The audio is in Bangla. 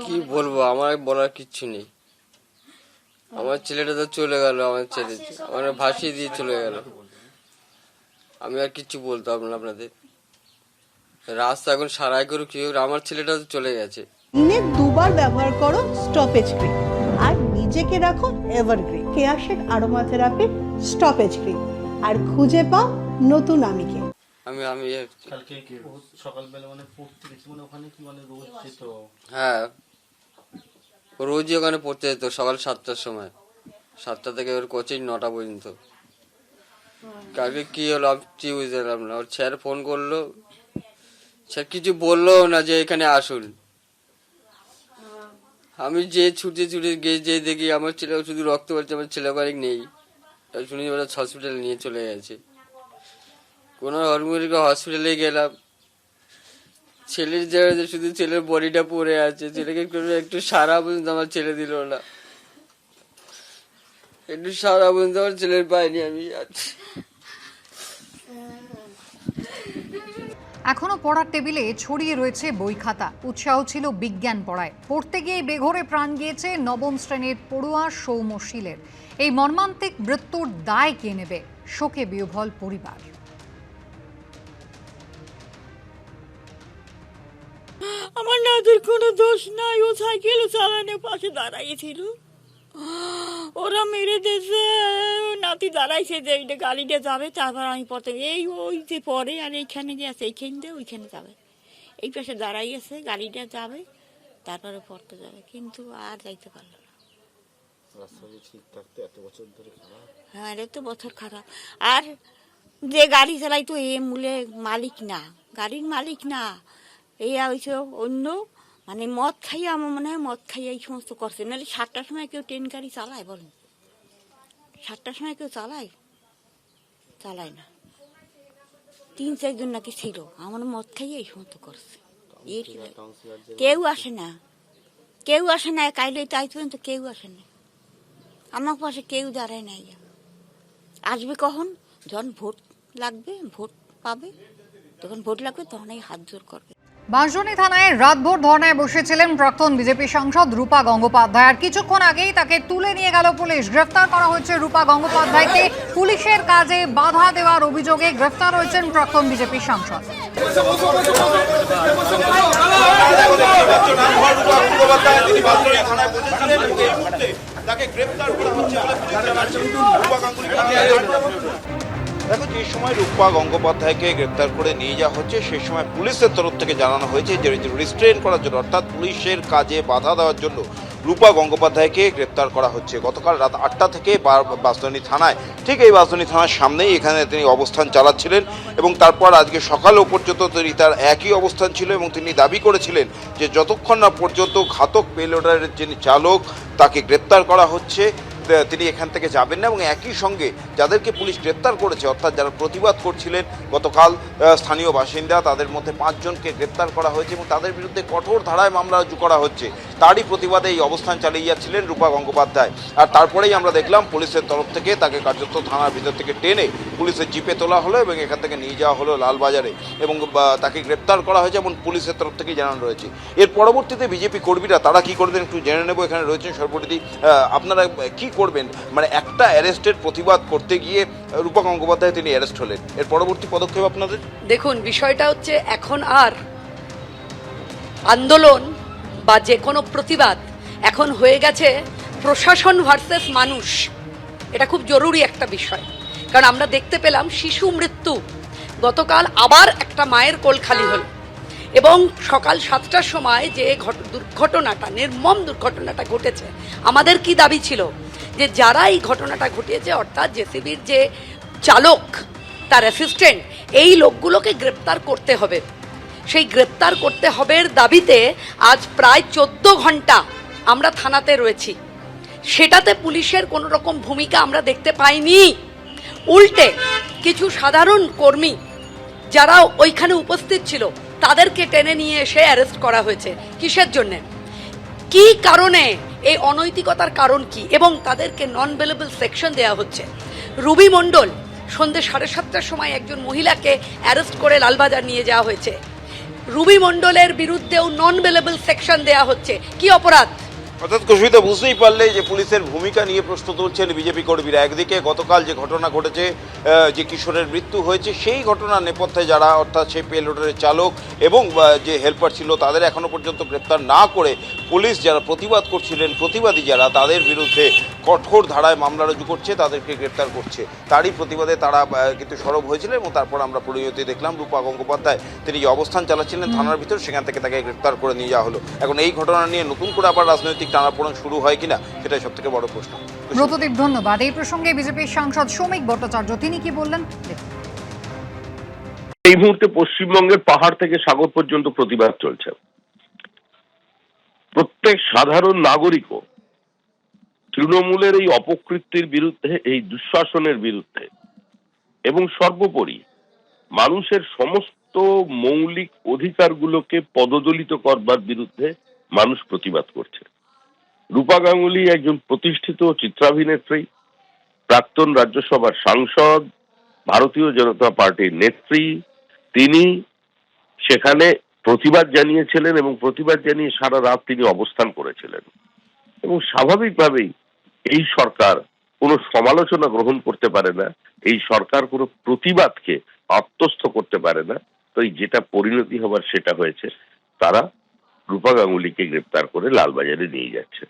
কি বলবো, আমার বলার কিচ্ছু নেই। আমার ছেলেটা তো চলে গেল, আমার ছেলে আমার ভাসিয়ে দিয়ে চলে গেল। আমি আর কিচ্ছু বলতে পারবো না আপনাদের। রাস্তা এখন সারাই করুক কি হোক, আমার ছেলেটা তো চলে গেছে। দিনে দুবার ব্যবহার করো স্টপেজ ক্রিম আর নিজেকে রাখো evergreen. Keya Seth aromatherapy stop age cream আর খুঁজে পাও নতুন আমিকে। আমি কালকে সকালবেলা মানে পড়তে গেছি, মানে ওখানে কি মানে রোজ যেত? হ্যাঁ, রোজই ওখানে পড়তে যেত সকাল 7টার সময়। 7টা থেকে ওর কোচিং 9টা পর্যন্ত। কালকে কি হলো আমি কি বুঝতে পারলাম না। ওর স্যার ফোন করলো, স্যার কিছু বললো না যে এখানে আসুন। আমি যে ছুটে ছুটে গিয়ে যে দেখি আমার ছেলে শুধু রক্ত পড়ছে, আমার ছেলে বাড়ি নেই। শুনি ওরা হসপিটালে নিয়ে চলে গেছে। কোনো হসপিটালে গেলাম, ছেলের জায়গায় শুধু ছেলের বডিটা পড়ে আছে। ছেলেকে একটু সারা পর্যন্ত আমার ছেলে দিল না, একটু সারা পর্যন্ত আমার ছেলের পাইনি আমি। এখনো পড়ার টেবিলে ছড়িয়ে রয়েছে বই খাতা। উৎসাহ ছিল বিজ্ঞান পড়ায়। পড়তে গিয়ে বেঘোরে প্রাণ গিয়েছে নবম শ্রেণীর পড়ুয়া সৌম্যশীলের। এই মর্মান্তিক মৃত্যুর দায় কে নেবে? শোকে বিহ্বল পরিবার। আমার নাতির কোনো দোষ নাই, ও সাইকেল চালানোর পাশে দাঁড়াইছিল, ওরা মেরে দিয়েছে। নাতি দাঁড়াইছে যে এইটা গাড়িটা যাবে, তারপর আমি পথে এই ওই যে পরে আর এইখানে যে আছে এইখান দিয়ে ওইখানে যাবে, এই পাশে দাঁড়াইছে গাড়িটা যাবে, তারপরে পড়তে যাবে, কিন্তু আর যাইতে পারলো না। হ্যাঁ, এটা তো বছর খারাপ। আর যে গাড়ি চালাইতো এ মূলে মালিক না, গাড়ির মালিক না, এই হয়েছে অন্য, মানে মদ খাইয়ে, আমার মনে হয় মদ খাইয়ে এই সমস্ত করছে। নাহলে 7টার সময় কেউ ট্রেন গাড়ি চালায় বলেন? 7টার সময় কেউ চালায় না। 3-4 জন নাকি ছিল, আমার মদ খাইয়ে এই সমস্ত করছে। কেউ আসে না, কাইলে তাই পর্যন্ত কেউ আসে না, আমার পাশে কেউ দাঁড়ায় নাই। আসবে কখন? যখন ভোট লাগবে, ভোট পাবে, তখন ভোট লাগবে, তখন এই হাত জোর করবে। বাঁশজনী থানায় রাতভর ধর্নায় বসেছিলেন প্রাক্তন বিজেপি সাংসদ রূপা গঙ্গোপাধ্যায়। আর কিছুক্ষণ আগেই তাকে তুলে নিয়ে গেল পুলিশ। গ্রেফতার করা হয়েছে রূপা গঙ্গোপাধ্যায়কে। পুলিশের কাজে বাধা দেওয়ার অভিযোগে গ্রেফতার হয়েছেন প্রাক্তন বিজেপি সাংসদ। দেখো, যে সময় রূপা গঙ্গোপাধ্যায়কে গ্রেপ্তার করে নিয়ে যাওয়া হচ্ছে, সেই সময় পুলিশের তরফ থেকে জানানো হয়েছে যে রিস্ট্রেন করার জন্য, অর্থাৎ পুলিশের কাজে বাধা দেওয়ার জন্য রূপা গঙ্গোপাধ্যায়কে গ্রেপ্তার করা হচ্ছে। গতকাল রাত 8টা থেকে বাঁশজনী থানায়, ঠিক এই বাঁশজনী থানার সামনেই এখানে তিনি অবস্থান চালাচ্ছিলেন এবং তারপর আজকে সকালও পর্যন্ত তার একই অবস্থান ছিল এবং তিনি দাবি করেছিলেন যে যতক্ষণ না পর্যন্ত ঘাতক পেলোডারের যিনি চালক তাকে গ্রেপ্তার করা হচ্ছে তিনি এখান থেকে যাবেন না। এবং একই সঙ্গে যাদেরকে পুলিশ গ্রেপ্তার করেছে, অর্থাৎ যারা প্রতিবাদ করছিলেন গতকাল স্থানীয় বাসিন্দা, তাদের মধ্যে 5 জনকে গ্রেপ্তার করা হয়েছে এবং তাদের বিরুদ্ধে কঠোর ধারায় মামলা রুজু করা হচ্ছে। তারই প্রতিবাদে এই অবস্থান চালিয়ে যাচ্ছিলেন রূপা গঙ্গোপাধ্যায়। আর তারপরেই আমরা দেখলাম পুলিশের তরফ থেকে তাকে কার্যত থানার ভিতর থেকে টেনে পুলিশের জিপে তোলা হলো এবং এখান থেকে নিয়ে যাওয়া হলো লালবাজারে এবং তাকে গ্রেপ্তার করা হয়েছে এবং পুলিশের তরফ থেকে জানানো রয়েছে। এর পরবর্তীতে বিজেপি কর্মীরা তারা কি করবেন একটু জেনে নেব। এখানে রয়েছেন সর্বপ্রতি, আপনারা কি করবেন? মানে একটা অ্যারেস্টের প্রতিবাদ করতে গিয়ে রূপা গঙ্গোপাধ্যায় তিনি অ্যারেস্ট হলেন, এর পরবর্তী পদক্ষেপ আপনাদের? দেখুন, বিষয়টা হচ্ছে এখন আর আন্দোলন বা যে কোনো প্রতিবাদ এখন হয়ে গেছে প্রশাসন ভার্সেস মানুষ। এটা খুব জরুরি একটা বিষয়, কারণ আমরা দেখতে পেলাম শিশু মৃত্যু। গতকাল আবার একটা মায়ের কোল খালি হল এবং সকাল 7টার সময় যে দুর্ঘটনাটা, নির্মম দুর্ঘটনাটা ঘটেছে, আমাদের কি দাবি ছিল যে যারা এই ঘটনাটা ঘটিয়েছে, অর্থাৎ জেসিবির যে চালক, তার অ্যাসিস্ট্যান্ট, এই লোকগুলোকে গ্রেপ্তার করতে হবে। সেই গ্রেপ্তার করতে হবের দাবিতে আজ প্রায় 14 ঘন্টা আমরা থানাতে রয়েছি। সেটাতে পুলিশের কোনো রকম ভূমিকা আমরা দেখতে পাইনি। উল্টে কিছু সাধারণ কর্মী যারা ওইখানে উপস্থিত ছিল তাদেরকে টেনে নিয়ে এসে অ্যারেস্ট করা হয়েছে। কিসের জন্যে, কি কারণে, এই অনৈতিকতার কারণ কি, এবং তাদেরকে নন বেলেবল সেকশন দেওয়া হচ্ছে। রুবি মণ্ডল সন্ধ্যে 7:30টার সময় একজন মহিলাকে অ্যারেস্ট করে লালবাজার নিয়ে যাওয়া হয়েছে। রুবি মণ্ডলের বিরুদ্ধেও নন বেলেবল সেকশন দেয়া হচ্ছে। কি অপরাধ? অর্থাৎ কুশবিতা বুঝতেই পারলে যে পুলিশের ভূমিকা নিয়ে প্রশ্ন তুলছেন বিজেপি কর্মীরা। একদিকে গতকাল যে ঘটনা ঘটেছে, যে কিশোরের মৃত্যু হয়েছে, সেই ঘটনার নেপথ্যে যারা, অর্থাৎ সেই পেলোডের চালক এবং যে হেল্পার ছিল, তাদের এখনো পর্যন্ত গ্রেপ্তার না করে পুলিশ যারা প্রতিবাদ করছিলেন, প্রতিবাদী যারা, তাদের বিরুদ্ধে কঠোর ধারায় মামলা রুজু করছে, তাদেরকে গ্রেপ্তার করছে। তারই প্রতিবাদে তারা কিন্তু সরব হয়েছিলেন এবং তারপর আমরা পরিণতি দেখলাম রূপা গঙ্গোপাধ্যায় তিনি যে অবস্থান চালাচ্ছিলেন থানার ভিতর, সেখান থেকে তাকে গ্রেপ্তার করে নিয়ে যাওয়া হলো। এখন এই ঘটনা নিয়ে নতুন করে আবার রাজনৈতিক টানাপোড়েন শুরু হয় কিনা, সেটাই সব থেকে বড় প্রশ্ন। ব্রতদীপ, ধন্যবাদ। এই প্রসঙ্গে বিজেপির সাংসদ শ্রমিক ভট্টাচার্য তিনি কি বললেন দেখুন। এই মুহূর্তে পশ্চিমবঙ্গের পাহাড় থেকে সাগর পর্যন্ত প্রতিবাদ চলছে। প্রত্যেক সাধারণ নাগরিকও তৃণমূলের এই অপকৃতির বিরুদ্ধে, এই দুঃশাসনের বিরুদ্ধে এবং সর্বোপরি মানুষের সমস্ত মৌলিক অধিকারগুলোকে পদদলিত করবার বিরুদ্ধে মানুষ প্রতিবাদ করছে। রূপা গাঙ্গুলি একজন প্রতিষ্ঠিত চিত্রাভিনেত্রী, প্রাক্তন রাজ্যসভার সাংসদ, ভারতীয় জনতা পার্টির নেত্রী। তিনি সেখানে প্রতিবাদ জানিয়েছিলেন এবং প্রতিবাদ জানিয়ে সারা রাত তিনি অবস্থান করেছিলেন এবং স্বাভাবিকভাবেই এই সরকার কোনো সমালোচনা গ্রহণ করতে পারে না, এই সরকার কোনো প্রতিবাদকে আত্মস্থ করতে পারে না। তো যেটা পরিণতি হবার সেটা হয়েছে, তারা রূপা গাঙ্গুলিকে গ্রেপ্তার করে লালবাজারে নিয়ে যাচ্ছে।